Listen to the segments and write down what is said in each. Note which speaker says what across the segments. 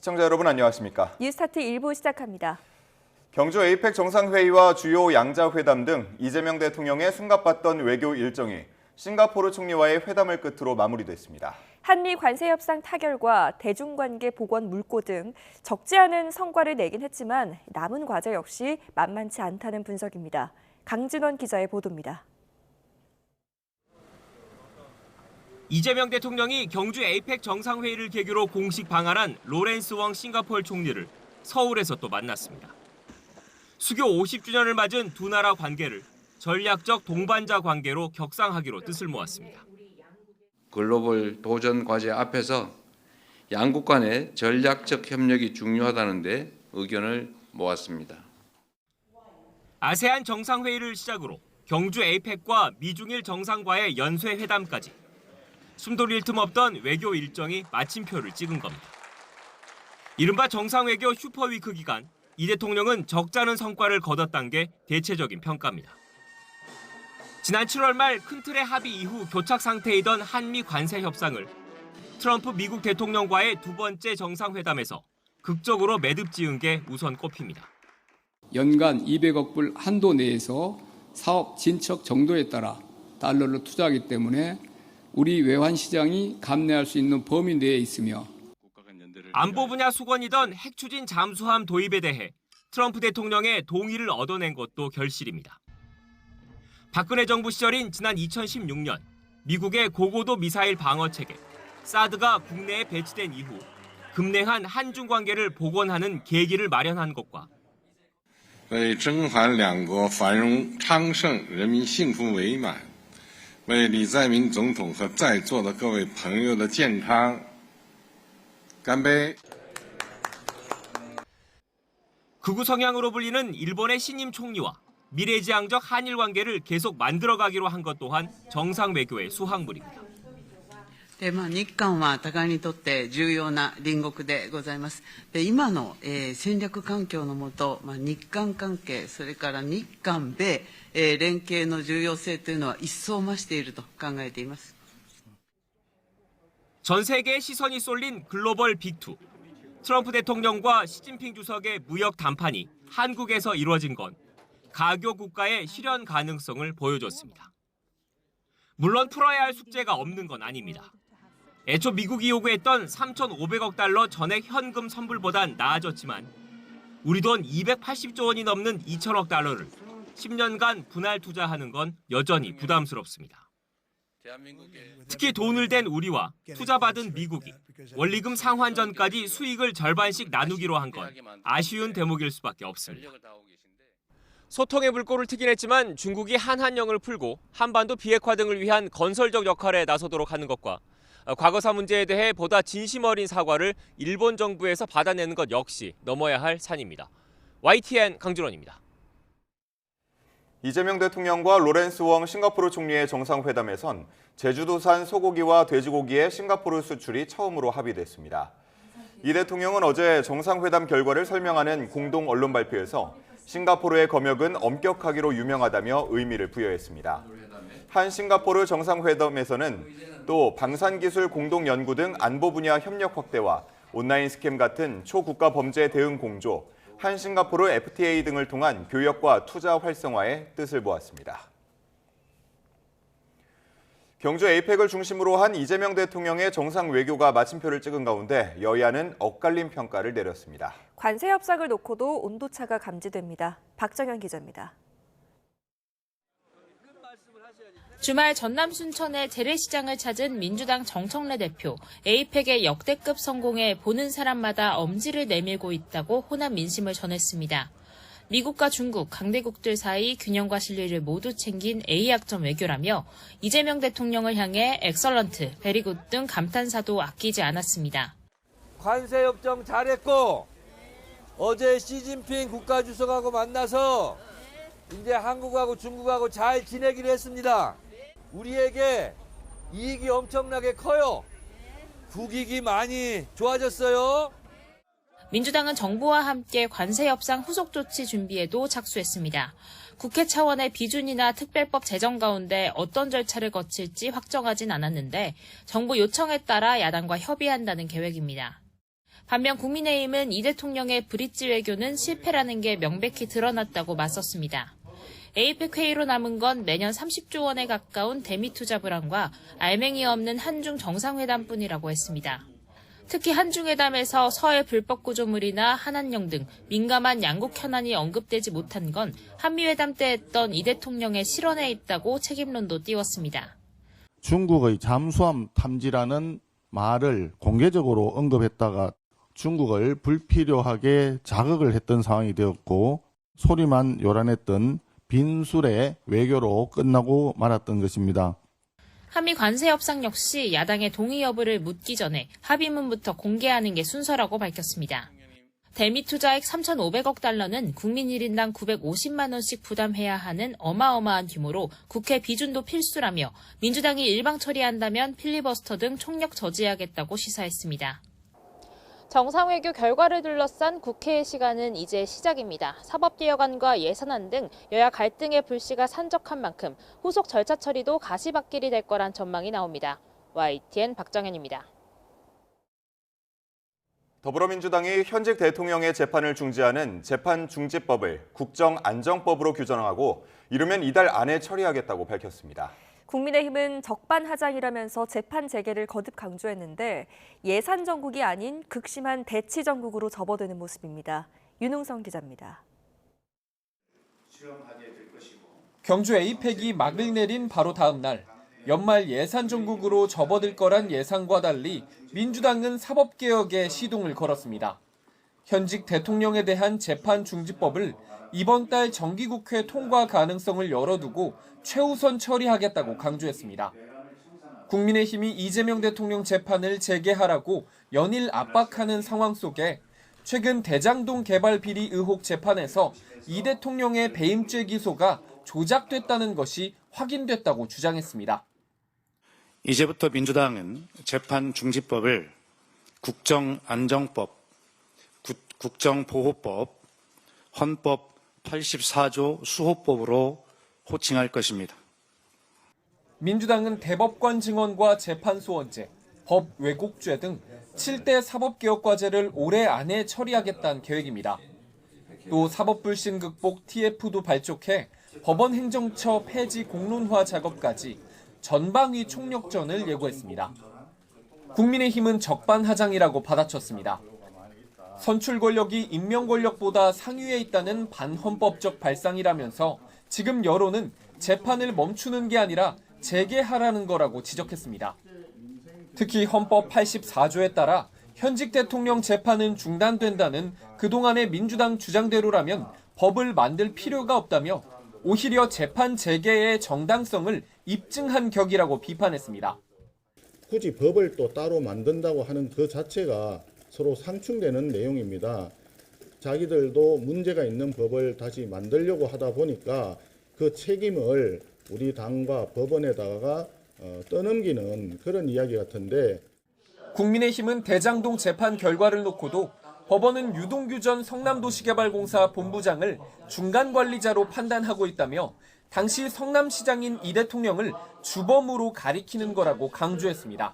Speaker 1: 시청자 여러분 안녕하십니까?
Speaker 2: 뉴스타트 1부 시작합니다.
Speaker 1: 경주 에이펙 정상회의와 주요 양자회담 등 이재명 대통령의 숨가빴던 외교 일정이 싱가포르 총리와의 회담을 끝으로 마무리됐습니다.
Speaker 2: 한미 관세 협상 타결과 대중관계 복원 물꼬 등 적지 않은 성과를 내긴 했지만 남은 과제 역시 만만치 않다는 분석입니다. 강진원 기자의 보도입니다.
Speaker 3: 이재명 대통령이 경주 에이펙 정상회의를 계기로 공식 방한한 로렌스 웡 싱가포르 총리를 서울에서 또 만났습니다. 수교 50주년을 맞은 두 나라 관계를 전략적 동반자 관계로 격상하기로 뜻을 모았습니다.
Speaker 4: 글로벌 도전 과제 앞에서 양국 간의 전략적 협력이 중요하다는 데 의견을 모았습니다.
Speaker 3: 아세안 정상회의를 시작으로 경주 에이펙과 미중일 정상과의 연쇄 회담까지 숨돌릴 틈 없던 외교 일정이 마침표를 찍은 겁니다. 이른바 정상외교 슈퍼위크 기간, 이 대통령은 적잖은 성과를 거뒀다는 게 대체적인 평가입니다. 지난 7월 말 큰 틀의 합의 이후 교착 상태이던 한미 관세 협상을 트럼프 미국 대통령과의 두 번째 정상회담에서 극적으로 매듭 지은 게 우선 꼽힙니다.
Speaker 5: 연간 200억 불 한도 내에서 사업 진척 정도에 따라 달러를 투자하기 때문에 우리 외환 시장이 감내할 수 있는 범위 내에 있으며
Speaker 3: 안보 분야 수건이던 핵 추진 잠수함 도입에 대해 트럼프 대통령의 동의를 얻어낸 것도 결실입니다. 박근혜 정부 시절인 지난 2016년 미국의 고고도 미사일 방어 체계 사드가 국내에 배치된 이후 급냉한 한중 관계를 복원하는 계기를 마련한 것과
Speaker 6: 为中韩两国繁荣昌盛、人民幸福美满，为李在明总统和在座的各位朋友的健康干杯。
Speaker 3: 극우 성향으로 불리는 일본의 신임 총리와 미래지향적 한일 관계를 계속 만들어가기로 한 것 또한 정상 외교의 수확물입니다.
Speaker 7: 日韓は互いにとって重要な隣国でございます。今の、戦略環境の下、日韓関係、それから日韓米、連携の重要性というのは一層増していると考えています。
Speaker 3: 전 세계의 시선이 쏠린 글로벌 빅2. 트럼프 대통령과 시진핑 주석의 무역 담판이 한국에서 이루어진 건 가교 국가의 실현 가능성을 보여줬습니다. 물론 풀어야 할 숙제가 없는 건 아닙니다. 애초 미국이 요구했던 3,500억 달러 전액 현금 선불보단 나아졌지만 우리 돈 280조 원이 넘는 2천억 달러를 10년간 분할 투자하는 건 여전히 부담스럽습니다. 특히 돈을 댄 우리와 투자받은 미국이 원리금 상환전까지 수익을 절반씩 나누기로 한 건 아쉬운 대목일 수밖에 없습니다. 소통의 물꼬를 트긴 했지만 중국이 한한령을 풀고 한반도 비핵화 등을 위한 건설적 역할에 나서도록 하는 것과 과거사 문제에 대해 보다 진심 어린 사과를 일본 정부에서 받아내는 것 역시 넘어야 할 산입니다. YTN 강준원입니다.
Speaker 1: 이재명 대통령과 로렌스 웡 싱가포르 총리의 정상회담에선 제주도산 소고기와 돼지고기의 싱가포르 수출이 처음으로 합의됐습니다. 이 대통령은 어제 정상회담 결과를 설명하는 공동 언론 발표에서 싱가포르의 검역은 엄격하기로 유명하다며 의미를 부여했습니다. 한 싱가포르 정상회담에서는 또 방산기술 공동연구 등 안보 분야 협력 확대와 온라인 스캠 같은 초국가 범죄 대응 공조, 한 싱가포르 FTA 등을 통한 교역과 투자 활성화에 뜻을 모았습니다. 경주 에이펙을 중심으로 한 이재명 대통령의 정상 외교가 마침표를 찍은 가운데 여야는 엇갈린 평가를 내렸습니다.
Speaker 2: 관세 협상을 놓고도 온도차가 감지됩니다. 박정현 기자입니다.
Speaker 8: 주말 전남 순천의 재래시장을 찾은 민주당 정청래 대표, 에이펙의 역대급 성공에 보는 사람마다 엄지를 내밀고 있다고 호남 민심을 전했습니다. 미국과 중국, 강대국들 사이 균형과 신뢰를 모두 챙긴 A약점 외교라며 이재명 대통령을 향해 엑설런트, 베리굿 등 감탄사도 아끼지 않았습니다.
Speaker 9: 관세협정 잘했고 어제 시진핑 국가주석하고 만나서 이제 한국하고 중국하고 잘 지내기로 했습니다. 우리에게 이익이 엄청나게 커요. 국익이 많이 좋아졌어요.
Speaker 8: 민주당은 정부와 함께 관세 협상 후속 조치 준비에도 착수했습니다. 국회 차원의 비준이나 특별법 제정 가운데 어떤 절차를 거칠지 확정하진 않았는데 정부 요청에 따라 야당과 협의한다는 계획입니다. 반면 국민의힘은 이 대통령의 브릿지 외교는 실패라는 게 명백히 드러났다고 맞섰습니다. 에이펙 회의로 남은 건 매년 30조 원에 가까운 대미 투자 불안과 알맹이 없는 한중 정상회담뿐이라고 했습니다. 특히 한중회담에서 서해 불법 구조물이나 한한령 등 민감한 양국 현안이 언급되지 못한 건 한미회담 때 했던 이 대통령의 실언에 있다고 책임론도 띄웠습니다.
Speaker 10: 중국의 잠수함 탐지라는 말을 공개적으로 언급했다가 중국을 불필요하게 자극을 했던 상황이 되었고 소리만 요란했던 빈술의 외교로 끝나고 말았던 것입니다.
Speaker 8: 한미 관세 협상 역시 야당의 동의 여부를 묻기 전에 합의문부터 공개하는 게 순서라고 밝혔습니다. 대미 투자액 3,500억 달러는 국민 1인당 950만 원씩 부담해야 하는 어마어마한 규모로 국회 비준도 필수라며 민주당이 일방 처리한다면 필리버스터 등 총력 저지하겠다고 시사했습니다.
Speaker 11: 정상회교 결과를 둘러싼 국회의 시간은 이제 시작입니다. 사법개혁안과 예산안 등 여야 갈등의 불씨가 산적한 만큼 후속 절차 처리도 가시밭길이 될 거란 전망이 나옵니다. YTN 박정현입니다.
Speaker 1: 더불어민주당이 현직 대통령의 재판을 중지하는 재판중지법을 국정안정법으로 규정하고 이르면 이달 안에 처리하겠다고 밝혔습니다.
Speaker 2: 국민의힘은 적반하장이라면서 재판 재개를 거듭 강조했는데 예산 정국이 아닌 극심한 대치 정국으로 접어드는 모습입니다. 윤웅성 기자입니다.
Speaker 12: 경주 에이펙이 막을 내린 바로 다음 날 연말 예산 정국으로 접어들 거란 예상과 달리 민주당은 사법개혁에 시동을 걸었습니다. 현직 대통령에 대한 재판 중지법을 이번 달 정기국회 통과 가능성을 열어두고 최우선 처리하겠다고 강조했습니다. 국민의힘이 이재명 대통령 재판을 재개하라고 연일 압박하는 상황 속에 최근 대장동 개발 비리 의혹 재판에서 이 대통령의 배임죄 기소가 조작됐다는 것이 확인됐다고 주장했습니다.
Speaker 13: 이제부터 민주당은 재판중지법을 국정안정법, 국정보호법, 헌법 84조 수호법으로 호칭할 것입니다.
Speaker 12: 민주당은 대법관 증언과 재판소원제, 법 왜곡죄 등 7대 사법개혁과제를 올해 안에 처리하겠다는 계획입니다. 또 사법불신 극복 TF도 발족해 법원 행정처 폐지 공론화 작업까지 전방위 총력전을 예고했습니다. 국민의힘은 적반하장이라고 받아쳤습니다. 선출 권력이 임명 권력보다 상위에 있다는 반헌법적 발상이라면서 지금 여론은 재판을 멈추는 게 아니라 재개하라는 거라고 지적했습니다. 특히 헌법 84조에 따라 현직 대통령 재판은 중단된다는 그동안의 민주당 주장대로라면 법을 만들 필요가 없다며 오히려 재판 재개의 정당성을 입증한 격이라고 비판했습니다.
Speaker 10: 굳이 법을 또 따로 만든다고 하는 그 자체가 서로 상충되는 내용입니다. 자기들도 문제가 있는 법을 다시 만들려고 하다 보니까 그 책임을 우리 당과 법원에다가 떠넘기는 그런 이야기 같은데
Speaker 12: 국민의힘은 대장동 재판 결과를 놓고도 법원은 유동규 전 성남도시개발공사 본부장을 중간관리자로 판단하고 있다며 당시 성남시장인 이 대통령을 주범으로 가리키는 거라고 강조했습니다.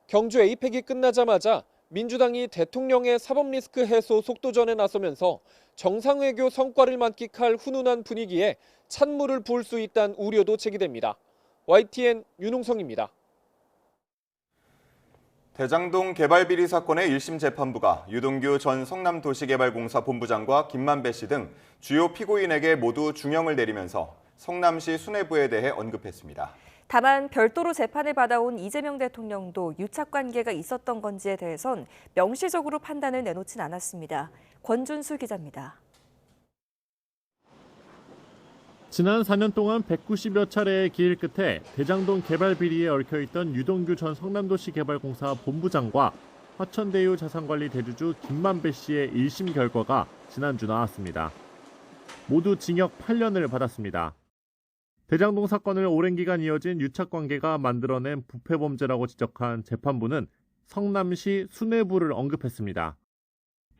Speaker 12: 경주 에이펙이 끝나자마자 민주당이 대통령의 사법리스크 해소 속도전에 나서면서 정상외교 성과를 만끽할 훈훈한 분위기에 찬물을 부을 수 있다는 우려도 제기됩니다. YTN 윤웅성입니다.
Speaker 1: 대장동 개발 비리 사건의 1심 재판부가 유동규 전 성남도시개발공사 본부장과 김만배 씨 등 주요 피고인에게 모두 중형을 내리면서 성남시 수뇌부에 대해 언급했습니다.
Speaker 2: 다만 별도로 재판을 받아온 이재명 대통령도 유착관계가 있었던 건지에 대해선 명시적으로 판단을 내놓진 않았습니다. 권준수 기자입니다.
Speaker 14: 지난 4년 동안 190여 차례의 기일 끝에 대장동 개발 비리에 얽혀있던 유동규 전 성남도시개발공사 본부장과 화천대유 자산관리 대주주 김만배 씨의 1심 결과가 지난주 나왔습니다. 모두 징역 8년을 받았습니다. 대장동 사건을 오랜 기간 이어진 유착관계가 만들어낸 부패범죄라고 지적한 재판부는 성남시 수뇌부를 언급했습니다.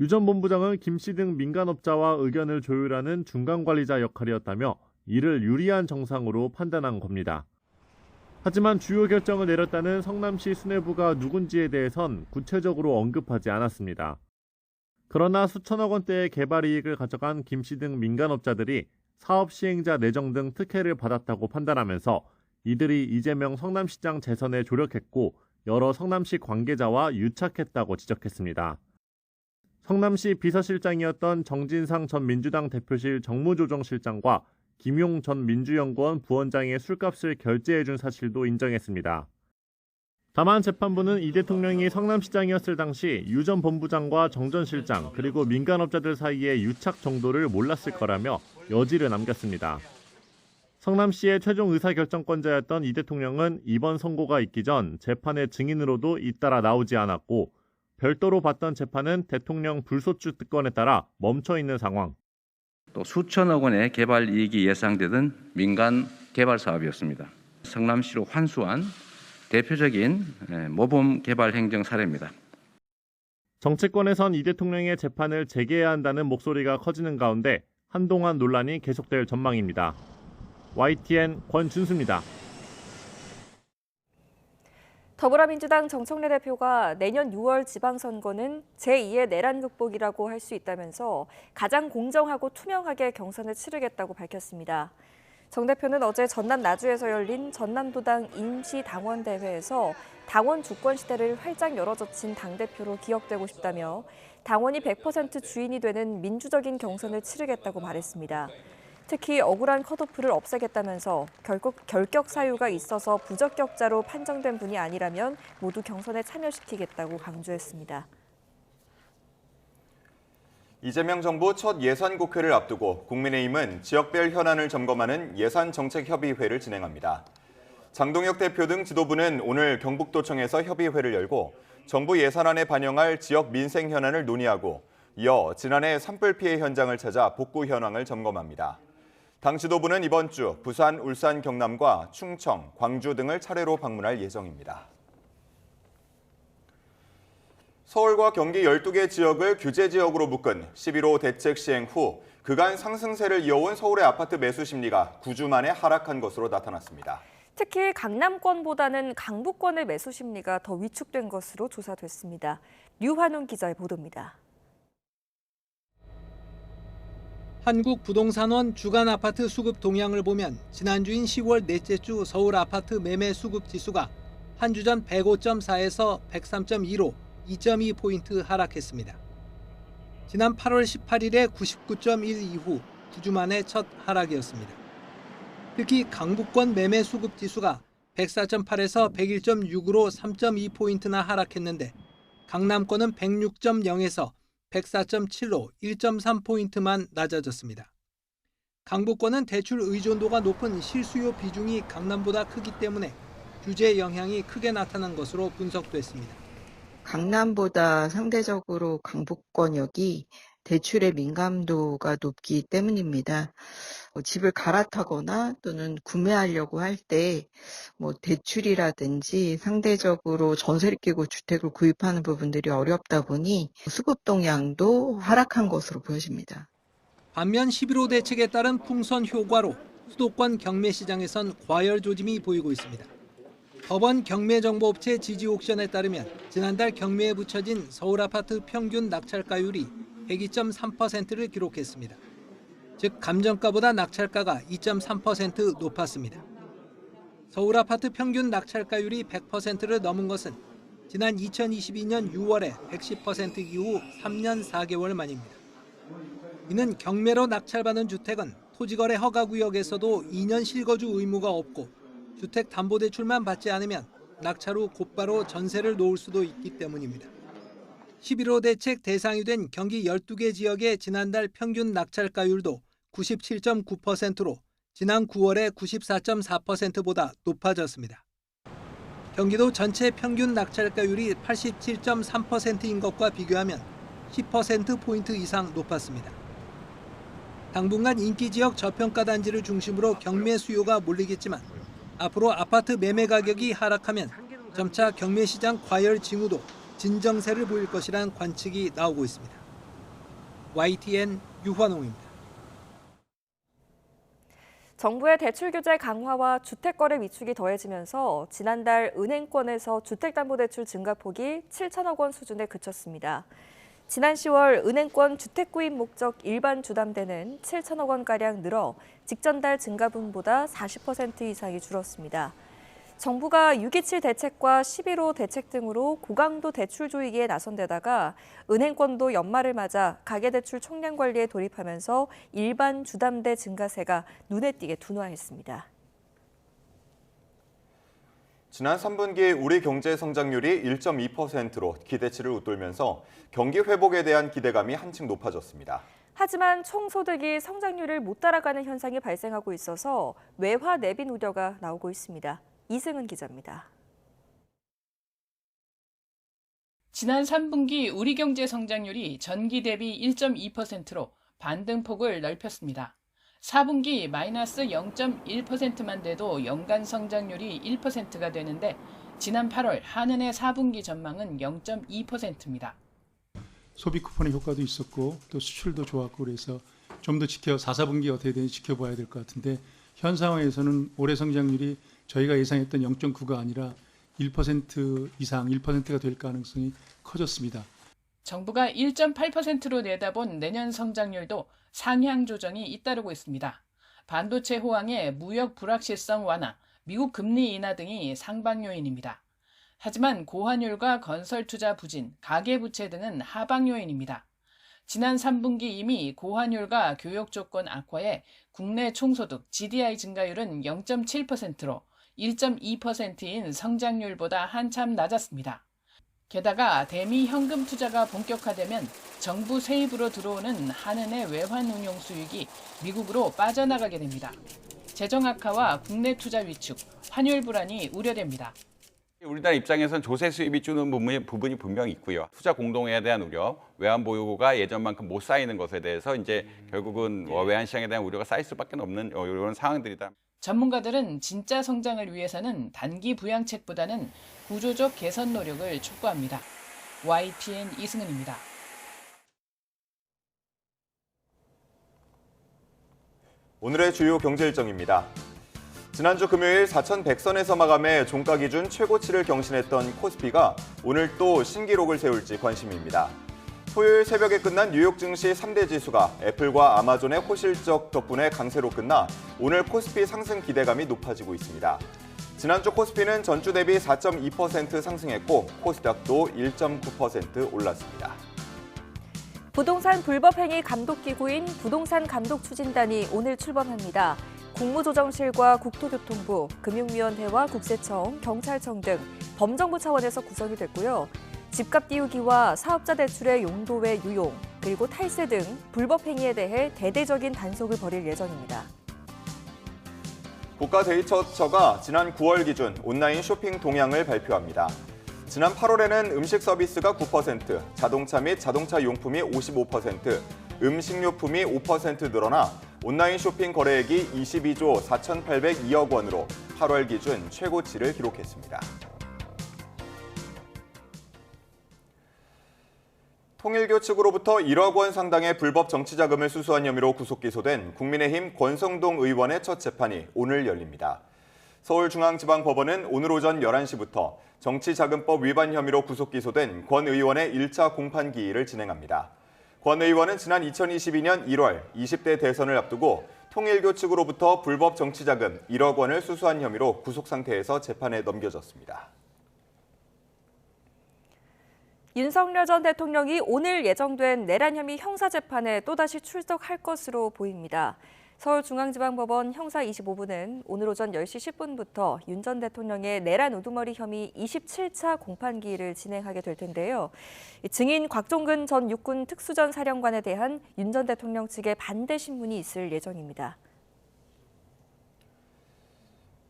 Speaker 14: 유 전 본부장은 김 씨 등 민간업자와 의견을 조율하는 중간관리자 역할이었다며 이를 유리한 정상으로 판단한 겁니다. 하지만 주요 결정을 내렸다는 성남시 수뇌부가 누군지에 대해선 구체적으로 언급하지 않았습니다. 그러나 수천억 원대의 개발 이익을 가져간 김씨 등 민간업자들이 사업 시행자 내정 등 특혜를 받았다고 판단하면서 이들이 이재명 성남시장 재선에 조력했고 여러 성남시 관계자와 유착했다고 지적했습니다. 성남시 비서실장이었던 정진상 전 민주당 대표실 정무조정실장과 김용 전 민주연구원 부원장의 술값을 결제해준 사실도 인정했습니다. 다만 재판부는 이 대통령이 성남시장이었을 당시 유 전 본부장과 정 전 실장 그리고 민간업자들 사이의 유착 정도를 몰랐을 거라며 여지를 남겼습니다. 성남시의 최종 의사결정권자였던 이 대통령은 이번 선고가 있기 전 재판의 증인으로도 잇따라 나오지 않았고 별도로 받던 재판은 대통령 불소추 특권에 따라 멈춰 있는 상황.
Speaker 15: 또 수천억 원의 개발 이익이 예상되던 민간 개발 사업이었습니다. 성남시로 환수한 대표적인 모범 개발 행정 사례입니다.
Speaker 14: 정치권에선 이 대통령의 재판을 재개해야 한다는 목소리가 커지는 가운데 한동안 논란이 계속될 전망입니다. YTN 권준수입니다.
Speaker 2: 더불어민주당 정청래 대표가 내년 6월 지방선거는 제2의 내란 극복이라고 할 수 있다면서 가장 공정하고 투명하게 경선을 치르겠다고 밝혔습니다. 정 대표는 어제 전남 나주에서 열린 전남도당 임시당원대회에서 당원 주권 시대를 활짝 열어젖힌 당대표로 기억되고 싶다며 당원이 100% 주인이 되는 민주적인 경선을 치르겠다고 말했습니다. 특히 억울한 컷오프를 없애겠다면서 결격 사유가 있어서 부적격자로 판정된 분이 아니라면 모두 경선에 참여시키겠다고 강조했습니다.
Speaker 1: 이재명 정부 첫 예산국회를 앞두고 국민의힘은 지역별 현안을 점검하는 예산정책협의회를 진행합니다. 장동혁 대표 등 지도부는 오늘 경북도청에서 협의회를 열고 정부 예산안에 반영할 지역 민생 현안을 논의하고 이어 지난해 산불 피해 현장을 찾아 복구 현황을 점검합니다. 당 지도부는 이번 주 부산, 울산, 경남과 충청, 광주 등을 차례로 방문할 예정입니다. 서울과 경기 12개 지역을 규제 지역으로 묶은 11호 대책 시행 후 그간 상승세를 이어온 서울의 아파트 매수 심리가 9주 만에 하락한 것으로 나타났습니다.
Speaker 2: 특히 강남권보다는 강북권의 매수 심리가 더 위축된 것으로 조사됐습니다. 류환웅 기자의 보도입니다.
Speaker 16: 한국부동산원 주간 아파트 수급 동향을 보면 지난주인 10월 넷째 주 서울 아파트 매매 수급 지수가 한 주 전 105.4에서 103.2로 2.2포인트 하락했습니다. 지난 8월 18일에 99.1 이후 9주 만에 첫 하락이었습니다. 특히 강북권 매매 수급 지수가 104.8에서 101.6으로 3.2포인트나 하락했는데 강남권은 106.0에서 104.7로 1.3포인트만 낮아졌습니다. 강북권은 대출 의존도가 높은 실수요 비중이 강남보다 크기 때문에 규제 영향이 크게 나타난 것으로 분석됐습니다.
Speaker 17: 강남보다 상대적으로 강북권역이 대출의 민감도가 높기 때문입니다. 집을 갈아타거나 또는 구매하려고 할 때 대출이라든지 상대적으로 전세를 끼고 주택을 구입하는 부분들이 어렵다 보니 수급 동향도 하락한 것으로 보여집니다.
Speaker 16: 반면 11호 대책에 따른 풍선 효과로 수도권 경매 시장에선 과열 조짐이 보이고 있습니다. 법원 경매정보업체 지지옥션에 따르면 지난달 경매에 붙여진 서울 아파트 평균 낙찰가율이 102.3%를 기록했습니다. 즉 감정가보다 낙찰가가 2.3% 높았습니다. 서울 아파트 평균 낙찰가율이 100%를 넘은 것은 지난 2022년 6월에 110% 이후 3년 4개월 만입니다. 이는 경매로 낙찰받은 주택은 토지거래 허가구역에서도 2년 실거주 의무가 없고 주택담보대출만 받지 않으면 낙찰 후 곧바로 전세를 놓을 수도 있기 때문입니다. 11호 대책 대상이 된 경기 12개 지역의 지난달 평균 낙찰가율도 97.9%로 지난 9월의 94.4%보다 높아졌습니다. 경기도 전체 평균 낙찰가율이 87.3%인 것과 비교하면 10%포인트 이상 높았습니다. 당분간 인기 지역 저평가 단지를 중심으로 경매 수요가 몰리겠지만 앞으로 아파트 매매 가격이 하락하면 점차 경매 시장 과열 징후도 진정세를 보일 것이란 관측이 나오고 있습니다. YTN 유환홍입니다.
Speaker 2: 정부의 대출 규제 강화와 주택거래 위축이 더해지면서 지난달 은행권에서 주택담보대출 증가폭이 7천억 원 수준에 그쳤습니다. 지난 10월 은행권 주택구입 목적 일반 주담대는 7천억 원가량 늘어 직전 달 증가분보다 40% 이상이 줄었습니다. 정부가 6.27 대책과 11.5 대책 등으로 고강도 대출 조이기에 나선 데다가 은행권도 연말을 맞아 가계대출 총량 관리에 돌입하면서 일반 주담대 증가세가 눈에 띄게 둔화했습니다.
Speaker 1: 지난 3분기 우리 경제 성장률이 1.2%로 기대치를 웃돌면서 경기 회복에 대한 기대감이 한층 높아졌습니다.
Speaker 2: 하지만 총소득이 성장률을 못 따라가는 현상이 발생하고 있어서 외화 내빈 우려가 나오고 있습니다. 이승은 기자입니다.
Speaker 18: 지난 3분기 우리 경제 성장률이 전기 대비 1.2%로 반등폭을 넓혔습니다. 4분기 마이너스 0.1%만 돼도 연간 성장률이 1%가 되는데 지난 8월 한은의 4분기 전망은 0.2%입니다.
Speaker 19: 소비 쿠폰의 효과도 있었고 또 수출도 좋았고 그래서 좀 더 4, 4분기 어떻게 되는지 지켜봐야 될 것 같은데 현 상황에서는 올해 성장률이 저희가 예상했던 0.9가 아니라 1% 이상 1%가 될 가능성이 커졌습니다.
Speaker 18: 정부가 1.8%로 내다본 내년 성장률도 상향 조정이 잇따르고 있습니다. 반도체 호황에 무역 불확실성 완화, 미국 금리 인하 등이 상방 요인입니다. 하지만 고환율과 건설 투자 부진, 가계부채 등은 하방 요인입니다. 지난 3분기 이미 고환율과 교역 조건 악화에 국내 총소득 GDI 증가율은 0.7%로 1.2%인 성장률보다 한참 낮았습니다. 게다가 대미 현금 투자가 본격화되면 정부 세입으로 들어오는 한은의 외환 운용 수익이 미국으로 빠져나가게 됩니다. 재정 악화와 국내 투자 위축, 환율 불안이 우려됩니다.
Speaker 20: 우리나라 입장에서는 조세 수입이 주는 부분이 분명히 있고요. 투자 공동회에 대한 우려, 외환 보유고가 예전만큼 못 쌓이는 것에 대해서 이제 결국은 외환 시장에 대한 우려가 쌓일 수밖에 없는 이런 상황들이다.
Speaker 18: 전문가들은 진짜 성장을 위해서는 단기 부양책보다는 구조적 개선 노력을 촉구합니다. YTN 이승은입니다.
Speaker 1: 오늘의 주요 경제 일정입니다. 지난주 금요일 4,100선에서 마감해 종가 기준 최고치를 경신했던 코스피가 오늘 또 신기록을 세울지 관심입니다. 토요일 새벽에 끝난 뉴욕 증시 3대 지수가 애플과 아마존의 호실적 덕분에 강세로 끝나 오늘 코스피 상승 기대감이 높아지고 있습니다. 지난주 코스피는 전주 대비 4.2% 상승했고 코스닥도 1.9% 올랐습니다.
Speaker 2: 부동산 불법행위 감독기구인 부동산감독추진단이 오늘 출범합니다. 국무조정실과 국토교통부, 금융위원회와 국세청, 경찰청 등 범정부 차원에서 구성이 됐고요. 집값 띄우기와 사업자 대출의 용도 외 유용, 그리고 탈세 등 불법 행위에 대해 대대적인 단속을 벌일 예정입니다.
Speaker 1: 국가데이터처가 지난 9월 기준 온라인 쇼핑 동향을 발표합니다. 지난 8월에는 음식 서비스가 9%, 자동차 및 자동차 용품이 55%, 음식료품이 5% 늘어나 온라인 쇼핑 거래액이 22조 4,802억 원으로 8월 기준 최고치를 기록했습니다. 통일교 측으로부터 1억 원 상당의 불법 정치자금을 수수한 혐의로 구속 기소된 국민의힘 권성동 의원의 첫 재판이 오늘 열립니다. 서울중앙지방법원은 오늘 오전 11시부터 정치자금법 위반 혐의로 구속 기소된 권 의원의 1차 공판기일을 진행합니다. 권 의원은 지난 2022년 1월 20대 대선을 앞두고 통일교 측으로부터 불법 정치자금 1억 원을 수수한 혐의로 구속 상태에서 재판에 넘겨졌습니다.
Speaker 2: 윤석열 전 대통령이 오늘 예정된 내란 혐의 형사재판에 또다시 출석할 것으로 보입니다. 서울중앙지방법원 형사 25부는 오늘 오전 10시 10분부터 윤 전 대통령의 내란 우두머리 혐의 27차 공판기일을 진행하게 될 텐데요. 증인 곽종근 전 육군 특수전 사령관에 대한 윤 전 대통령 측의 반대 신문이 있을 예정입니다.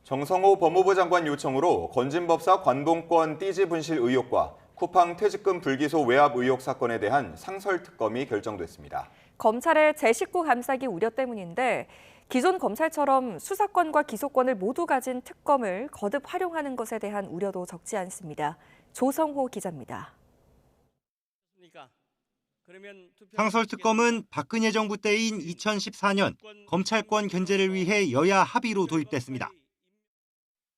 Speaker 1: 정성호 법무부 장관 요청으로 건진법사 관봉권 띠지 분실 의혹과 쿠팡 퇴직금 불기소 외압 의혹 사건에 대한 상설특검이 결정됐습니다.
Speaker 2: 검찰의 제19 감싸기 우려 때문인데 기존 검찰처럼 수사권과 기소권을 모두 가진 특검을 거듭 활용하는 것에 대한 우려도 적지 않습니다. 조성호 기자입니다.
Speaker 21: 상설특검은 박근혜 정부 때인 2014년 검찰권 견제를 위해 여야 합의로 도입됐습니다.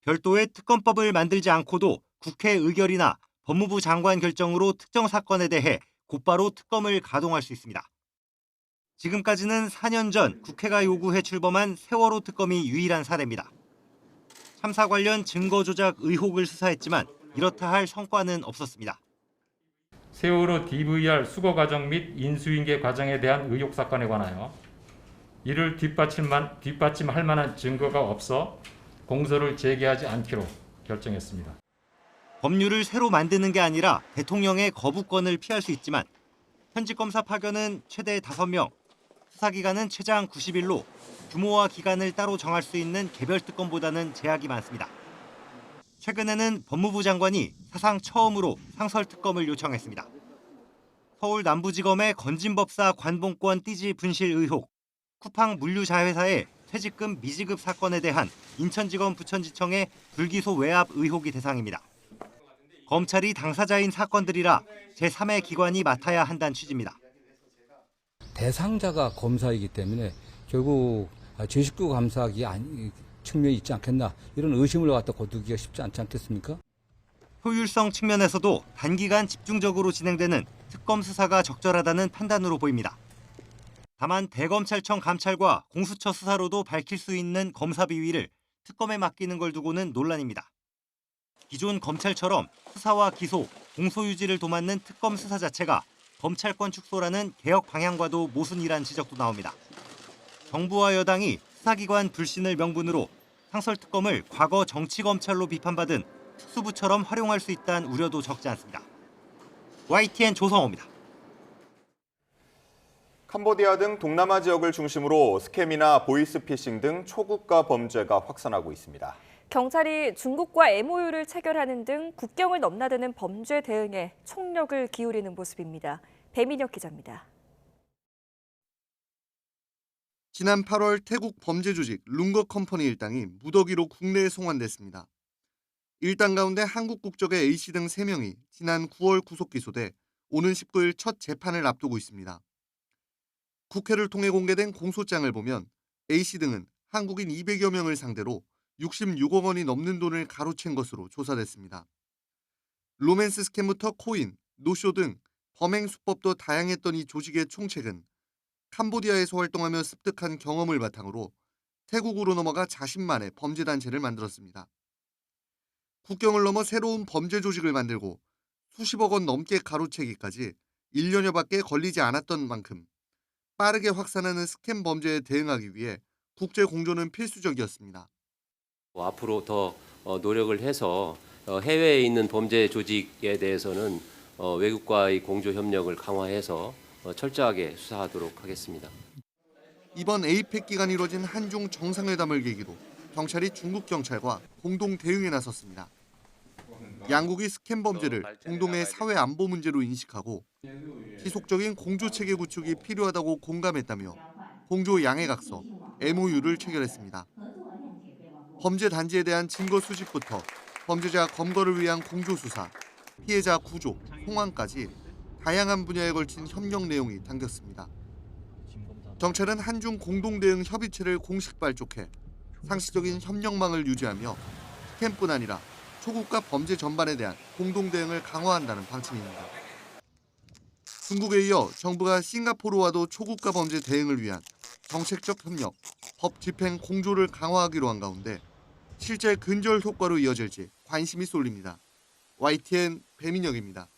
Speaker 21: 별도의 특검법을 만들지 않고도 국회 의결이나 법무부 장관 결정으로 특정 사건에 대해 곧바로 특검을 가동할 수 있습니다. 지금까지는 4년 전 국회가 요구해 출범한 세월호 특검이 유일한 사례입니다. 참사 관련 증거 조작 의혹을 수사했지만 이렇다 할 성과는 없었습니다.
Speaker 22: 세월호 DVR 수거 과정 및 인수인계 과정에 대한 의혹 사건에 관하여 이를 뒷받침할 만한 증거가 없어 공소를 제기하지 않기로 결정했습니다.
Speaker 21: 법률을 새로 만드는 게 아니라 대통령의 거부권을 피할 수 있지만 현직 검사 파견은 최대 5명, 수사기간은 최장 90일로 규모와 기간을 따로 정할 수 있는 개별 특검보다는 제약이 많습니다. 최근에는 법무부 장관이 사상 처음으로 상설특검을 요청했습니다. 서울 남부지검의 건진법사 관봉권 띠지 분실 의혹, 쿠팡 물류자회사의 퇴직금 미지급 사건에 대한 인천지검 부천지청의 불기소 외압 의혹이 대상입니다. 검찰이 당사자인 사건들이라 제3의 기관이 맡아야 한다는 취지입니다.
Speaker 23: 대상자가 검사이기 때문에 결국 제19 감사하기 측면이 있지 않겠나 이런 의심을 갖다 거두기가 쉽지 않지 않겠습니까?
Speaker 21: 효율성 측면에서도 단기간 집중적으로 진행되는 특검 수사가 적절하다는 판단으로 보입니다. 다만 대검찰청 감찰과 공수처 수사로도 밝힐 수 있는 검사 비위를 특검에 맡기는 걸 두고는 논란입니다. 기존 검찰처럼 수사와 기소, 공소유지를 도맡는 특검 수사 자체가 검찰권 축소라는 개혁 방향과도 모순이란 지적도 나옵니다. 정부와 여당이 수사기관 불신을 명분으로 상설특검을 과거 정치검찰로 비판받은 특수부처럼 활용할 수 있다는 우려도 적지 않습니다. YTN 조성호입니다.
Speaker 1: 캄보디아 등 동남아 지역을 중심으로 스캠이나 보이스피싱 등 초국가 범죄가 확산하고 있습니다.
Speaker 2: 경찰이 중국과 MOU를 체결하는 등 국경을 넘나드는 범죄 대응에 총력을 기울이는 모습입니다. 배민혁 기자입니다.
Speaker 24: 지난 8월 태국 범죄 조직 룽거 컴퍼니 일당이 무더기로 국내에 송환됐습니다. 일당 가운데 한국 국적의 A씨 등 3명이 지난 9월 구속 기소돼 오는 19일 첫 재판을 앞두고 있습니다. 국회를 통해 공개된 공소장을 보면 A씨 등은 한국인 200여 명을 상대로 66억 원이 넘는 돈을 가로챈 것으로 조사됐습니다. 로맨스 스캠부터 코인, 노쇼 등 범행 수법도 다양했던 이 조직의 총책은 캄보디아에서 활동하며 습득한 경험을 바탕으로 태국으로 넘어가 자신만의 범죄단체를 만들었습니다. 국경을 넘어 새로운 범죄 조직을 만들고 수십억 원 넘게 가로채기까지 1년여밖에 걸리지 않았던 만큼 빠르게 확산하는 스캠 범죄에 대응하기 위해 국제 공조는 필수적이었습니다.
Speaker 25: 앞으로 더 노력을 해서 해외에 있는 범죄 조직에 대해서는 외국과의 공조 협력을 강화해서 철저하게 수사하도록 하겠습니다.
Speaker 24: 이번 에이펙 기간 이뤄진 한중 정상회담을 계기로 경찰이 중국 경찰과 공동 대응에 나섰습니다. 양국이 스캠 범죄를 공동의 사회 안보 문제로 인식하고 지속적인 공조 체계 구축이 필요하다고 공감했다며 공조 양해각서 MOU를 체결했습니다. 범죄 단지에 대한 증거 수집부터 범죄자 검거를 위한 공조 수사, 피해자 구조, 송환까지 다양한 분야에 걸친 협력 내용이 담겼습니다. 경찰은 한중 공동 대응 협의체를 공식 발족해 상시적인 협력망을 유지하며 스캠뿐 아니라 초국가 범죄 전반에 대한 공동 대응을 강화한다는 방침입니다. 중국에 이어 정부가 싱가포르와도 초국가 범죄 대응을 위한 정책적 협력, 법 집행 공조를 강화하기로 한 가운데 실제 근절 효과로 이어질지 관심이 쏠립니다. YTN 배민혁입니다.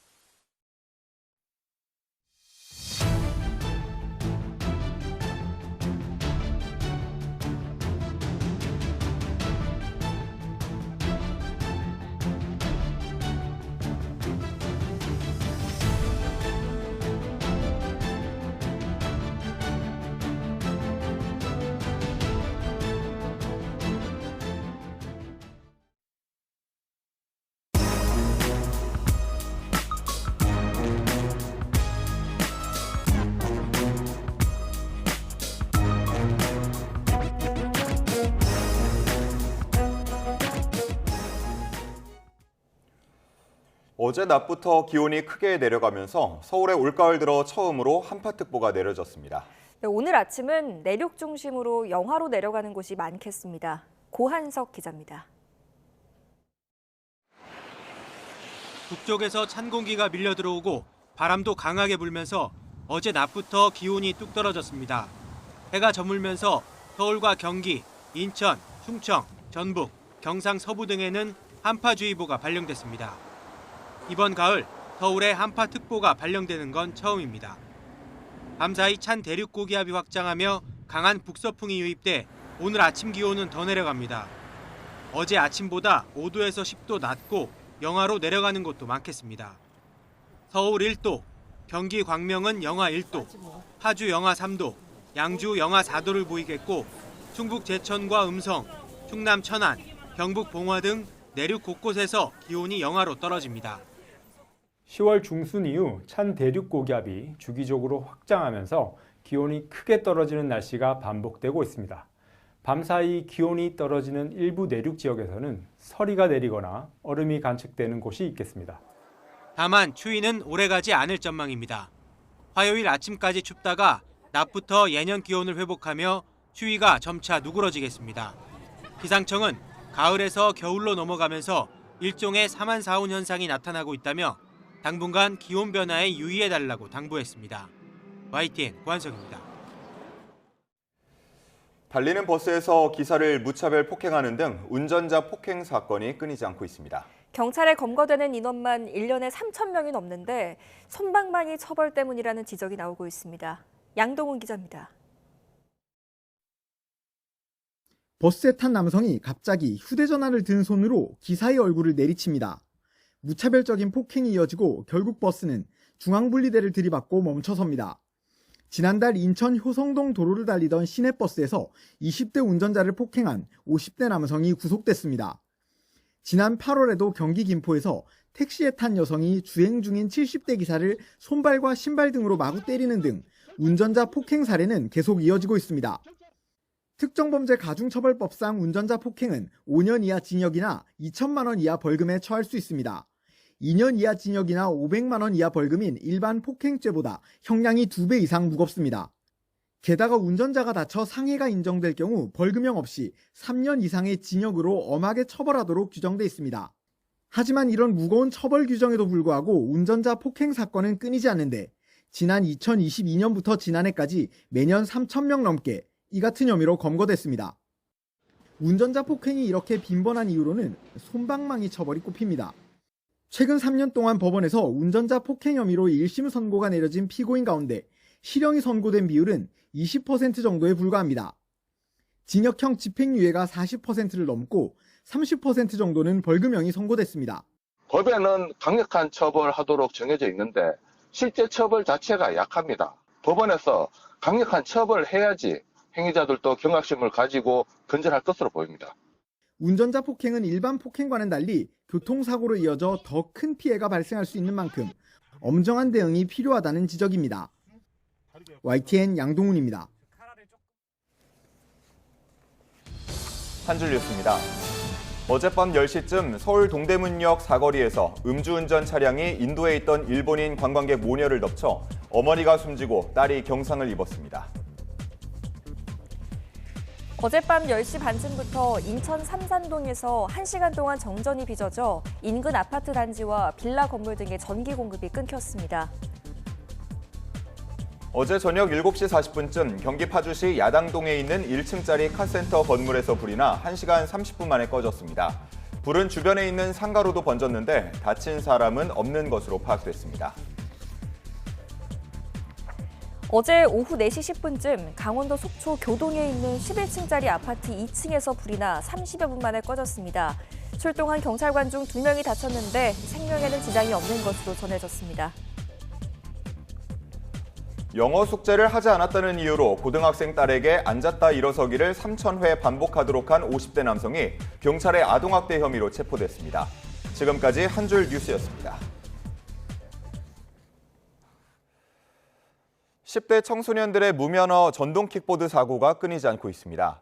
Speaker 1: 어제 낮부터 기온이 크게 내려가면서 서울에 올가을 들어 처음으로 한파특보가 내려졌습니다.
Speaker 2: 네, 오늘 아침은 내륙 중심으로 영하로 내려가는 곳이 많겠습니다. 고한석 기자입니다.
Speaker 21: 북쪽에서 찬 공기가 밀려 들어오고 바람도 강하게 불면서 어제 낮부터 기온이 뚝 떨어졌습니다. 해가 저물면서 서울과 경기, 인천, 충청, 전북, 경상 서부 등에는 한파주의보가 발령됐습니다. 이번 가을 서울에 한파특보가 발령되는 건 처음입니다. 밤사이 찬 대륙 고기압이 확장하며 강한 북서풍이 유입돼 오늘 아침 기온은 더 내려갑니다. 어제 아침보다 5도에서 10도 낮고 영하로 내려가는 곳도 많겠습니다. 서울 1도, 경기 광명은 영하 1도, 파주 영하 3도, 양주 영하 4도를 보이겠고 충북 제천과 음성, 충남 천안, 경북 봉화 등 내륙 곳곳에서 기온이 영하로 떨어집니다.
Speaker 3: 10월 중순 이후 찬 대륙 고기압이 주기적으로 확장하면서 기온이 크게 떨어지는 날씨가 반복되고 있습니다. 밤사이 기온이 떨어지는 일부 내륙 지역에서는 서리가 내리거나 얼음이 관측되는 곳이 있겠습니다.
Speaker 21: 다만 추위는 오래가지 않을 전망입니다. 화요일 아침까지 춥다가 낮부터 예년 기온을 회복하며 추위가 점차 누그러지겠습니다. 기상청은 가을에서 겨울로 넘어가면서 일종의 사만사온 현상이 나타나고 있다며 당분간 기온 변화에 유의해달라고 당부했습니다. YTN 고한석입니다.
Speaker 1: 달리는 버스에서 기사를 무차별 폭행하는 등 운전자 폭행 사건이 끊이지 않고 있습니다.
Speaker 2: 경찰에 검거되는 인원만 1년에 3,000명이 넘는데 솜방망이 처벌 때문이라는 지적이 나오고 있습니다. 양동훈 기자입니다.
Speaker 4: 버스에 탄 남성이 갑자기 휴대전화를 든 손으로 기사의 얼굴을 내리칩니다. 무차별적인 폭행이 이어지고 결국 버스는 중앙분리대를 들이받고 멈춰섭니다. 지난달 인천 효성동 도로를 달리던 시내버스에서 20대 운전자를 폭행한 50대 남성이 구속됐습니다. 지난 8월에도 경기 김포에서 택시에 탄 여성이 주행 중인 70대 기사를 손발과 신발 등으로 마구 때리는 등 운전자 폭행 사례는 계속 이어지고 있습니다. 특정범죄 가중처벌법상 운전자 폭행은 5년 이하 징역이나 2천만 원 이하 벌금에 처할 수 있습니다. 2년 이하 징역이나 500만 원 이하 벌금인 일반 폭행죄보다 형량이 2배 이상 무겁습니다. 게다가 운전자가 다쳐 상해가 인정될 경우 벌금형 없이 3년 이상의 징역으로 엄하게 처벌하도록 규정돼 있습니다. 하지만 이런 무거운 처벌 규정에도 불구하고 운전자 폭행 사건은 끊이지 않는데 지난 2022년부터 지난해까지 매년 3,000명 넘게 이 같은 혐의로 검거됐습니다. 운전자 폭행이 이렇게 빈번한 이유로는 솜방망이 처벌이 꼽힙니다. 최근 3년 동안 법원에서 운전자 폭행 혐의로 1심 선고가 내려진 피고인 가운데 실형이 선고된 비율은 20% 정도에 불과합니다. 징역형 집행유예가 40%를 넘고 30% 정도는 벌금형이 선고됐습니다.
Speaker 5: 법에는 강력한 처벌하도록 정해져 있는데 실제 처벌 자체가 약합니다. 법원에서 강력한 처벌을 해야지 행위자들도 경각심을 가지고 건전할 것으로 보입니다.
Speaker 4: 운전자 폭행은 일반 폭행과는 달리 교통사고로 이어져 더 큰 피해가 발생할 수 있는 만큼 엄정한 대응이 필요하다는 지적입니다. YTN 양동훈입니다.
Speaker 1: 한 줄 뉴스입니다. 어젯밤 10시쯤 서울 동대문역 사거리에서 음주운전 차량이 인도에 있던 일본인 관광객 모녀를 덮쳐 어머니가 숨지고 딸이 경상을 입었습니다.
Speaker 2: 어젯밤 10시 반쯤부터 인천 삼산동에서 1시간 동안 정전이 빚어져 인근 아파트 단지와 빌라 건물 등의 전기 공급이 끊겼습니다.
Speaker 1: 어제 저녁 7시 40분쯤 경기 파주시 야당동에 있는 1층짜리 카센터 건물에서 불이 나 1시간 30분 만에 꺼졌습니다. 불은 주변에 있는 상가로도 번졌는데 다친 사람은 없는 것으로 파악됐습니다.
Speaker 2: 어제 오후 4시 10분쯤 강원도 속초 교동에 있는 11층짜리 아파트 2층에서 불이 나 30여 분 만에 꺼졌습니다. 출동한 경찰관 중 2명이 다쳤는데 생명에는 지장이 없는 것으로 전해졌습니다.
Speaker 1: 영어 숙제를 하지 않았다는 이유로 고등학생 딸에게 앉았다 일어서기를 3,000회 반복하도록 한 50대 남성이 경찰의 아동학대 혐의로 체포됐습니다. 지금까지 한 줄 뉴스였습니다. 10대 청소년들의 무면허 전동 킥보드 사고가 끊이지 않고 있습니다.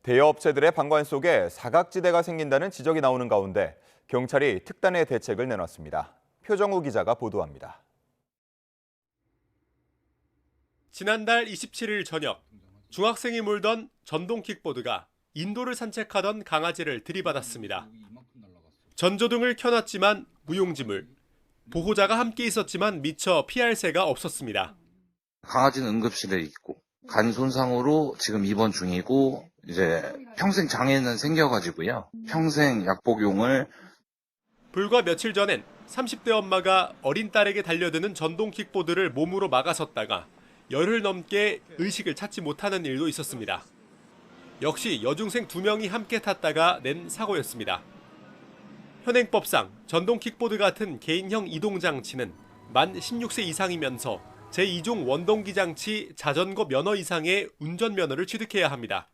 Speaker 1: 대여업체들의 방관 속에 사각지대가 생긴다는 지적이 나오는 가운데 경찰이 특단의 대책을 내놨습니다. 표정우 기자가 보도합니다.
Speaker 6: 지난달 27일 저녁, 중학생이 몰던 전동 킥보드가 인도를 산책하던 강아지를 들이받았습니다. 전조등을 켜놨지만 무용지물, 보호자가 함께 있었지만 미처 피할 새가 없었습니다.
Speaker 7: 강아지는 응급실에 있고 간 손상으로 지금 입원 중이고 이제 평생 장애는 생겨가지고요. 평생 약복용을.
Speaker 6: 불과 며칠 전엔 30대 엄마가 어린 딸에게 달려드는 전동 킥보드를 몸으로 막아섰다가 열흘 넘게 의식을 찾지 못하는 일도 있었습니다. 역시 여중생 2명이 함께 탔다가 낸 사고였습니다. 현행법상 전동 킥보드 같은 개인형 이동장치는 만 16세 이상이면서 제2종 원동기 장치 자전거 면허 이상의 운전면허를 취득해야 합니다.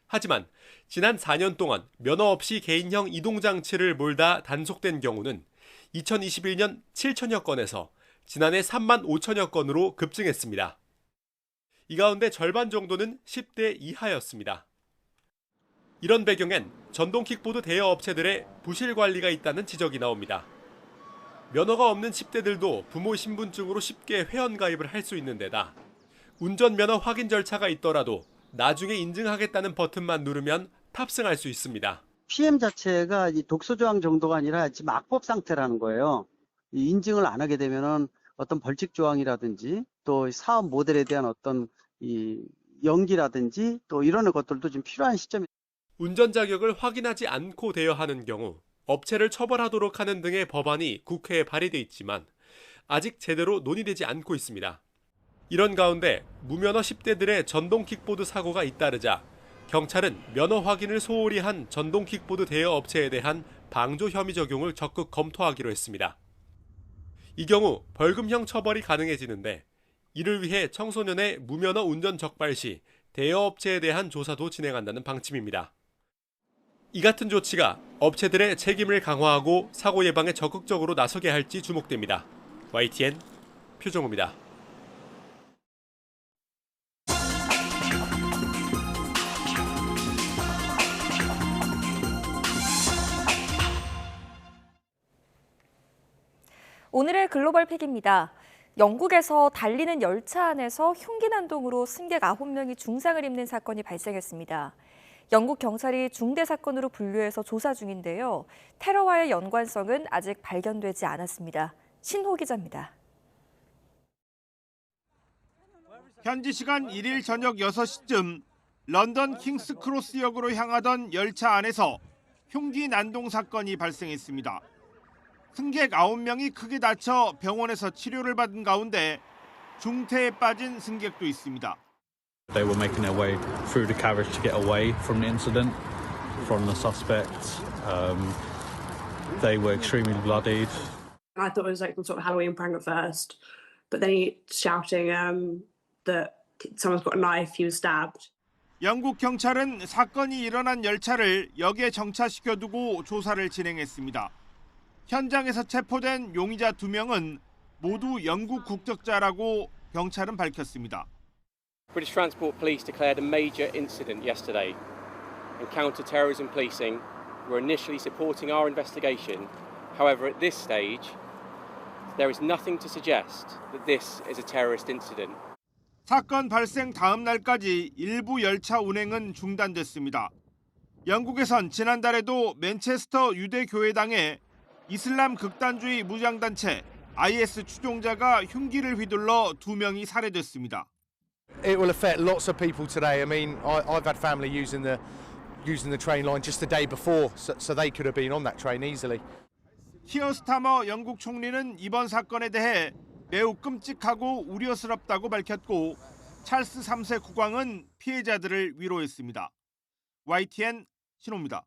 Speaker 6: 하지만 지난 4년 동안 면허 없이 개인형 이동장치를 몰다 단속된 경우는 2021년 7천여 건에서 지난해 3만 5천여 건으로 급증했습니다. 이 가운데 절반 정도는 10대 이하였습니다. 이런 배경엔 전동 킥보드 대여 업체들의 부실 관리가 있다는 지적이 나옵니다. 면허가 없는 10대들도 부모 신분증으로 쉽게 회원가입을 할 수 있는 데다 운전면허 확인 절차가 있더라도 나중에 인증하겠다는 버튼만 누르면 탑승할 수 있습니다.
Speaker 8: PM 자체가 독소조항 정도가 아니라 지금 악법 상태라는 거예요. 인증을 안 하게 되면은 어떤 벌칙 조항이라든지 또 사업 모델에 대한 어떤 연기라든지 또 이런 것들도 좀 필요한 시점입니다.
Speaker 6: 운전 자격을 확인하지 않고 대여하는 경우 업체를 처벌하도록 하는 등의 법안이 국회에 발의돼 있지만 아직 제대로 논의되지 않고 있습니다. 이런 가운데 무면허 10대들의 전동 킥보드 사고가 잇따르자 경찰은 면허 확인을 소홀히 한 전동 킥보드 대여 업체에 대한 방조 혐의 적용을 적극 검토하기로 했습니다. 이 경우 벌금형 처벌이 가능해지는데 이를 위해 청소년의 무면허 운전 적발 시 대여업체에 대한 조사도 진행한다는 방침입니다. 이 같은 조치가 업체들의 책임을 강화하고 사고 예방에 적극적으로 나서게 할지 주목됩니다. YTN 표정우입니다.
Speaker 2: 오늘의 글로벌 픽입니다. 영국에서 달리는 열차 안에서 흉기 난동으로 승객 9명이 중상을 입는 사건이 발생했습니다. 영국 경찰이 중대 사건으로 분류해서 조사 중인데요. 테러와의 연관성은 아직 발견되지 않았습니다. 신호 기자입니다.
Speaker 9: 현지 시간 1일 저녁 6시쯤 런던 킹스 크로스역으로 향하던 열차 안에서 흉기 난동 사건이 발생했습니다. 승객 9명이 크게 다쳐 병원에서 치료를 받은 가운데 중태에 빠진 승객도 있습니다.
Speaker 11: They were making their way through the carriage to get away from the incident, from the suspects. They were extremely bloodied.
Speaker 26: I thought it was like some sort of Halloween prank at first, but then he shouting that someone's got a knife, he was stabbed.
Speaker 9: 영국 경찰은 사건이 일어난 열차를 역에 정차시켜두고 조사를 진행했습니다. 현장에서 체포된 용의자 2명은 모두 영국 국적자라고 경찰은 밝혔습니다.
Speaker 27: British Transport Police declared a major incident yesterday, and counter-terrorism policing were initially supporting our investigation. However, at this stage, there is nothing to suggest that this is a terrorist incident.
Speaker 9: 사건 발생 다음 날까지 일부 열차 운행은 중단됐습니다. 영국에선 지난달에도 맨체스터 유대교회당에 이슬람 극단주의 무장단체 IS 추종자가 흉기를 휘둘러 2명이 살해됐습니다.
Speaker 28: It will affect lots of people today. I mean, I've had family using the train line just the day before, so they could have been on that train easily.
Speaker 9: 키어 스타머 영국 총리는 이번 사건에 대해 매우 끔찍하고 우려스럽다고 밝혔고 찰스 3세 국왕은 피해자들을 위로했습니다. YTN 신호입니다.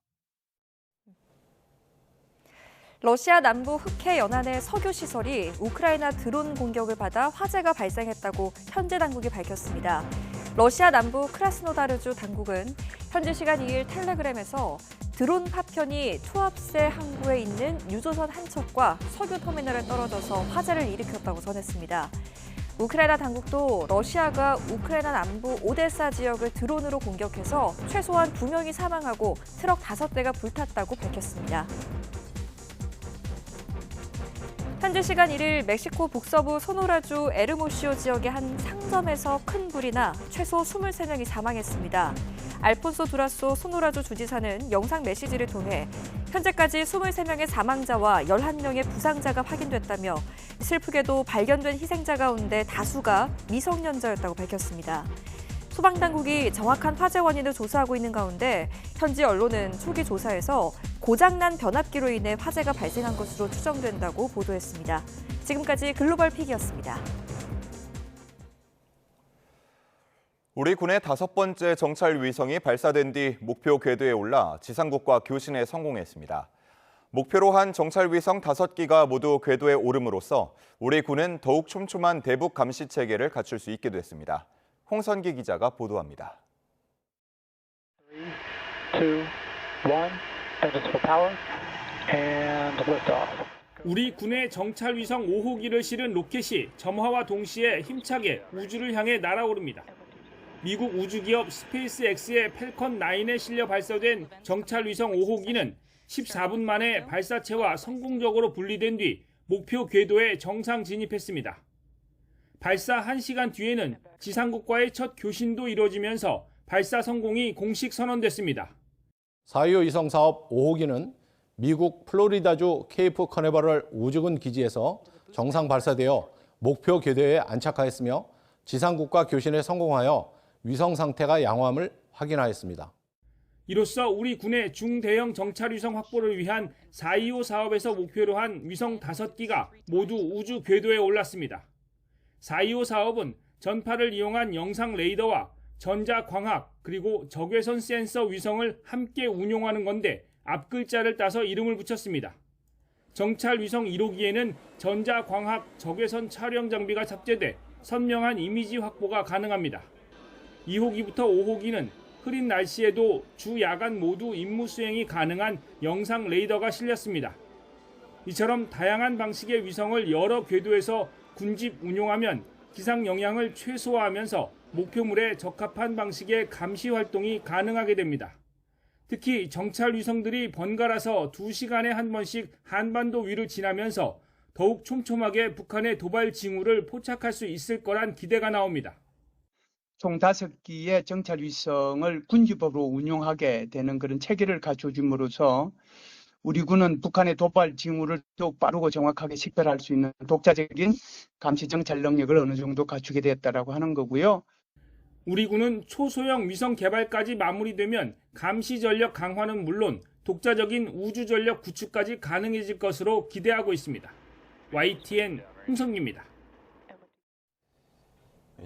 Speaker 2: 러시아 남부 흑해 연안의 석유 시설이 우크라이나 드론 공격을 받아 화재가 발생했다고 현재 당국이 밝혔습니다. 러시아 남부 크라스노다르주 당국은 현지 시간 2일 텔레그램에서 드론 파편이 투합세 항구에 있는 유조선 한 척과 석유 터미널에 떨어져서 화재를 일으켰다고 전했습니다. 우크라이나 당국도 러시아가 우크라이나 남부 오데사 지역을 드론으로 공격해서 최소한 2명이 사망하고 트럭 5대가 불탔다고 밝혔습니다. 현지 시간 1일 멕시코 북서부 소노라주 에르모시오 지역의 한 상점에서 큰 불이 나 최소 23명이 사망했습니다. 알폰소 두라소 소노라주 주지사는 영상 메시지를 통해 현재까지 23명의 사망자와 11명의 부상자가 확인됐다며 슬프게도 발견된 희생자 가운데 다수가 미성년자였다고 밝혔습니다. 소방당국이 정확한 화재 원인을 조사하고 있는 가운데 현지 언론은 초기 조사에서 고장난 변압기로 인해 화재가 발생한 것으로 추정된다고 보도했습니다. 지금까지 글로벌 픽이었습니다.
Speaker 1: 우리 군의 5번째 정찰 위성이 발사된 뒤 목표 궤도에 올라 지상국과 교신에 성공했습니다. 목표로 한 정찰 위성 5기가 모두 궤도에 오름으로써 우리 군은 더욱 촘촘한 대북 감시 체계를 갖출 수 있게 됐습니다. 홍선기 기자가 보도합니다.
Speaker 10: 3, 2, 1, engines full power, and liftoff.
Speaker 12: 우리 군의 정찰 위성 5호기를 실은 로켓이 점화와 동시에 힘차게 우주를 향해 날아오릅니다. 미국 우주기업 스페이스X의 펠컨 9에 실려 발사된 정찰 위성 5호기는 14분 만에 발사체와 성공적으로 분리된 뒤 목표 궤도에 정상 진입했습니다. 발사 1시간 뒤에는 지상국과의 첫 교신도 이뤄지면서 발사 성공이 공식 선언됐습니다.
Speaker 13: 4.25 위성 사업 5호기는 미국 플로리다주 케이프 커네버럴 우주군 기지에서 정상 발사되어 목표 궤도에 안착하였으며 지상국과 교신에 성공하여 위성 상태가 양호함을 확인하였습니다.
Speaker 12: 이로써 우리 군의 중대형 정찰 위성 확보를 위한 4.25 사업에서 목표로 한 위성 5기가 모두 우주 궤도에 올랐습니다. 4.25 사업은 전파를 이용한 영상 레이더와 전자광학 그리고 적외선 센서 위성을 함께 운용하는 건데 앞글자를 따서 이름을 붙였습니다. 정찰 위성 1호기에는 전자광학 적외선 촬영 장비가 탑재돼 선명한 이미지 확보가 가능합니다. 2호기부터 5호기는 흐린 날씨에도 주 야간 모두 임무 수행이 가능한 영상 레이더가 실렸습니다. 이처럼 다양한 방식의 위성을 여러 궤도에서 군집 운용하면 기상 영향을 최소화하면서 목표물에 적합한 방식의 감시 활동이 가능하게 됩니다. 특히 정찰 위성들이 번갈아서 2시간에 한 번씩 한반도 위를 지나면서 더욱 촘촘하게 북한의 도발 징후를 포착할 수 있을 거란 기대가 나옵니다.
Speaker 14: 총 5기의 정찰 위성을 군집으로 운용하게 되는 그런 체계를 갖춰줌으로써 우리 군은 북한의 도발 징후를 더욱 빠르고 정확하게 식별할 수 있는 독자적인 감시 정찰 능력을 어느 정도 갖추게 되었다라고 하는 거고요.
Speaker 12: 우리 군은 초소형 위성 개발까지 마무리되면 감시 전력 강화는 물론 독자적인 우주 전력 구축까지 가능해질 것으로 기대하고 있습니다. YTN 홍성기입니다.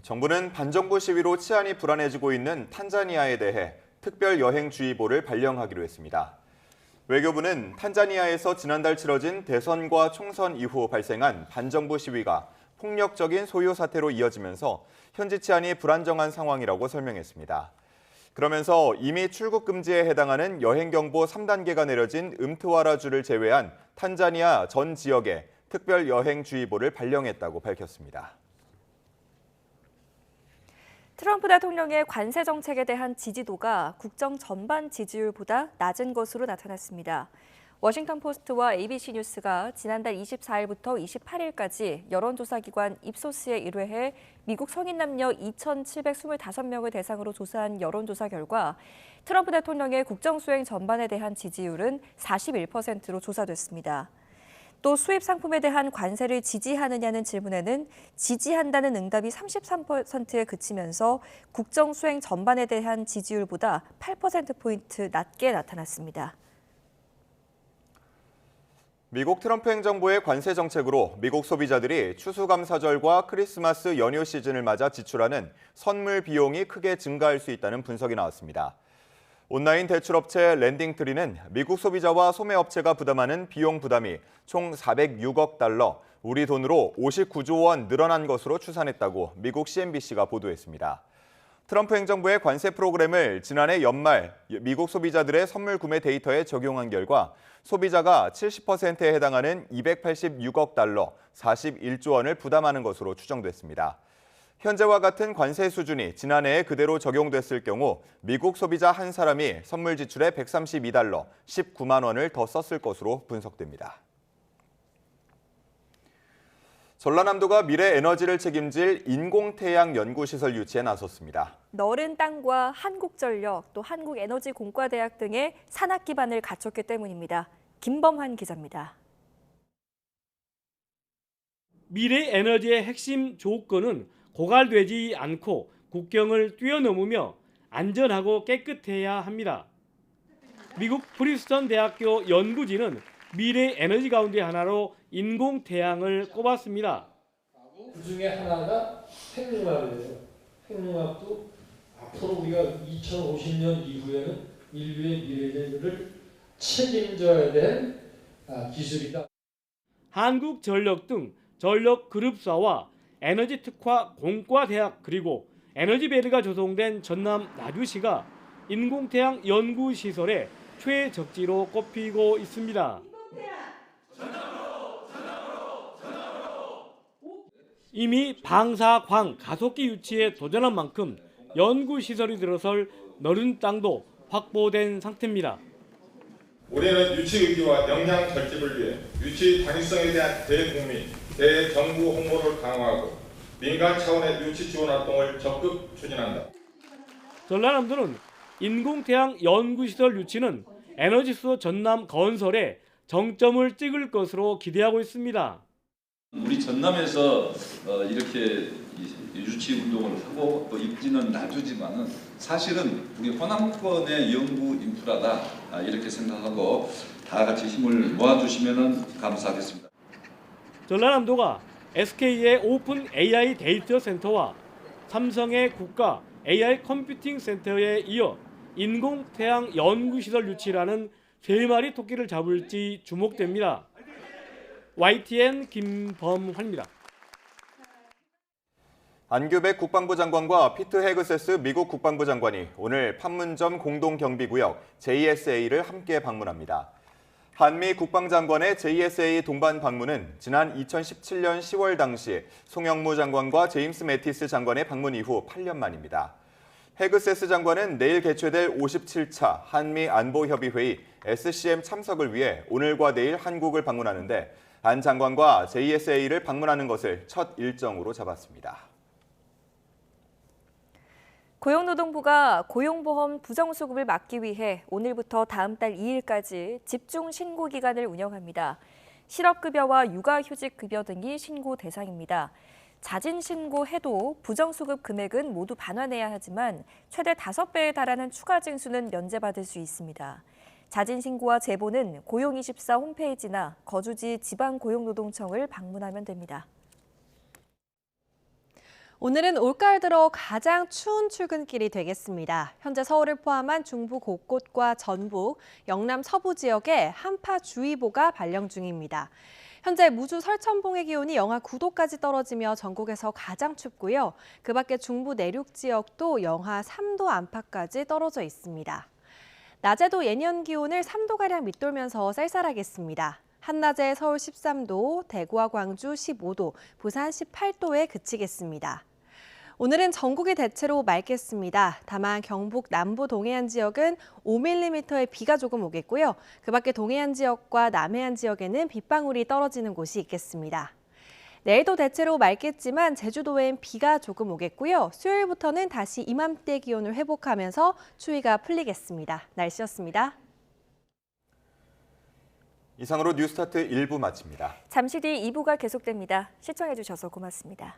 Speaker 1: 정부는 반정부 시위로 치안이 불안해지고 있는 탄자니아에 대해 특별 여행주의보를 발령하기로 했습니다. 외교부는 탄자니아에서 지난달 치러진 대선과 총선 이후 발생한 반정부 시위가 폭력적인 소요 사태로 이어지면서 현지 치안이 불안정한 상황이라고 설명했습니다. 그러면서 이미 출국 금지에 해당하는 여행경보 3단계가 내려진 음트와라주를 제외한 탄자니아 전 지역에 특별 여행주의보를 발령했다고 밝혔습니다.
Speaker 2: 트럼프 대통령의 관세 정책에 대한 지지도가 국정 전반 지지율보다 낮은 것으로 나타났습니다. 워싱턴 포스트와 ABC 뉴스가 지난달 24일부터 28일까지 여론조사기관 입소스에 의뢰해 미국 성인 남녀 2,725명을 대상으로 조사한 여론조사 결과 트럼프 대통령의 국정수행 전반에 대한 지지율은 41%로 조사됐습니다. 또 수입 상품에 대한 관세를 지지하느냐는 질문에는 지지한다는 응답이 33%에 그치면서 국정 수행 전반에 대한 지지율보다 8%포인트 낮게 나타났습니다.
Speaker 1: 미국 트럼프 행정부의 관세 정책으로 미국 소비자들이 추수감사절과 크리스마스 연휴 시즌을 맞아 지출하는 선물 비용이 크게 증가할 수 있다는 분석이 나왔습니다. 온라인 대출업체 랜딩트리는 미국 소비자와 소매업체가 부담하는 비용 부담이 총 406억 달러, 우리 돈으로 59조 원 늘어난 것으로 추산했다고 미국 CNBC가 보도했습니다. 트럼프 행정부의 관세 프로그램을 지난해 연말 미국 소비자들의 선물 구매 데이터에 적용한 결과 소비자가 70%에 해당하는 286억 달러, 41조 원을 부담하는 것으로 추정됐습니다. 현재와 같은 관세 수준이 지난해에 그대로 적용됐을 경우 미국 소비자 한 사람이 선물 지출에 132달러, 19만 원을 더 썼을 것으로 분석됩니다. 전라남도가 미래 에너지를 책임질 인공태양 연구시설 유치에 나섰습니다.
Speaker 2: 너른 땅과 한국전력, 또 한국에너지공과대학 등의 산학 기반을 갖췄기 때문입니다. 김범환 기자입니다.
Speaker 12: 미래 에너지의 핵심 조건은 고갈되지 않고 국경을 뛰어넘으며 안전하고 깨끗해야 합니다. 미국 프린스턴 대학교 연구진은 미래 에너지 가운데 하나로 인공태양을 꼽았습니다.
Speaker 15: 그 중에 하나가 핵융합이에요. 핵융합도 앞으로 우리가 2050년 이후에는 인류의 미래를 책임져야 될 기술이다.
Speaker 12: 한국전력 등 전력 그룹사와 에너지 특화 공과대학 그리고 에너지베르가 조성된 전남 나주시가 인공태양 연구시설의 최적지로 꼽히고 있습니다. 이미 방사광 가속기 유치에 도전한 만큼 연구시설이 들어설 너른 땅도 확보된 상태입니다.
Speaker 16: 올해는 유치 의지와 역량 결집을 위해 유치 당위성에 대한 대국민, 대정부 홍보를 강화하고 민간 차원의 유치 지원 활동을 적극 추진한다.
Speaker 12: 전라남도는 인공태양 연구시설 유치는 에너지수 전남 건설에 정점을 찍을 것으로 기대하고 있습니다.
Speaker 17: 우리 전남에서 이렇게 유치 운동을 하고 또 입지는 놔두지만은 사실은 우리 호남권의 연구 인프라다 이렇게 생각하고 다 같이 힘을 모아주시면 감사하겠습니다.
Speaker 12: 전라남도가 SK의 오픈 AI 데이터 센터와 삼성의 국가 AI 컴퓨팅 센터에 이어 인공태양 연구시설 유치라는 3마리 토끼를 잡을지 주목됩니다. YTN 김범환입니다.
Speaker 1: 안규백 국방부 장관과 피트 헤그세스 미국 국방부 장관이 오늘 판문점 공동경비구역 JSA를 함께 방문합니다. 한미 국방장관의 JSA 동반 방문은 지난 2017년 10월 당시 송영무 장관과 제임스 매티스 장관의 방문 이후 8년 만입니다. 헤그세스 장관은 내일 개최될 57차 한미 안보협의회의 SCM 참석을 위해 오늘과 내일 한국을 방문하는데 안 장관과 JSA를 방문하는 것을 첫 일정으로 잡았습니다.
Speaker 2: 고용노동부가 고용보험 부정수급을 막기 위해 오늘부터 다음 달 2일까지 집중 신고 기간을 운영합니다. 실업급여와 육아휴직급여 등이 신고 대상입니다. 자진 신고해도 부정수급 금액은 모두 반환해야 하지만 최대 5배에 달하는 추가 징수는 면제받을 수 있습니다. 자진 신고와 제보는 고용24 홈페이지나 거주지 지방고용노동청을 방문하면 됩니다.
Speaker 18: 오늘은 올가을 들어 가장 추운 출근길이 되겠습니다. 현재 서울을 포함한 중부 곳곳과 전북, 영남 서부 지역에 한파주의보가 발령 중입니다. 현재 무주 설천봉의 기온이 영하 9도까지 떨어지며 전국에서 가장 춥고요. 그 밖에 중부 내륙 지역도 영하 3도 안팎까지 떨어져 있습니다. 낮에도 예년 기온을 3도가량 밑돌면서 쌀쌀하겠습니다. 한낮에 서울 13도, 대구와 광주 15도, 부산 18도에 그치겠습니다. 오늘은 전국이 대체로 맑겠습니다. 다만 경북 남부 동해안 지역은 5mm의 비가 조금 오겠고요. 그 밖에 동해안 지역과 남해안 지역에는 빗방울이 떨어지는 곳이 있겠습니다. 내일도 대체로 맑겠지만 제주도엔 비가 조금 오겠고요. 수요일부터는 다시 이맘때 기온을 회복하면서 추위가 풀리겠습니다. 날씨였습니다.
Speaker 1: 이상으로 뉴스타트 1부 마칩니다.
Speaker 2: 잠시 뒤 2부가 계속됩니다. 시청해주셔서 고맙습니다.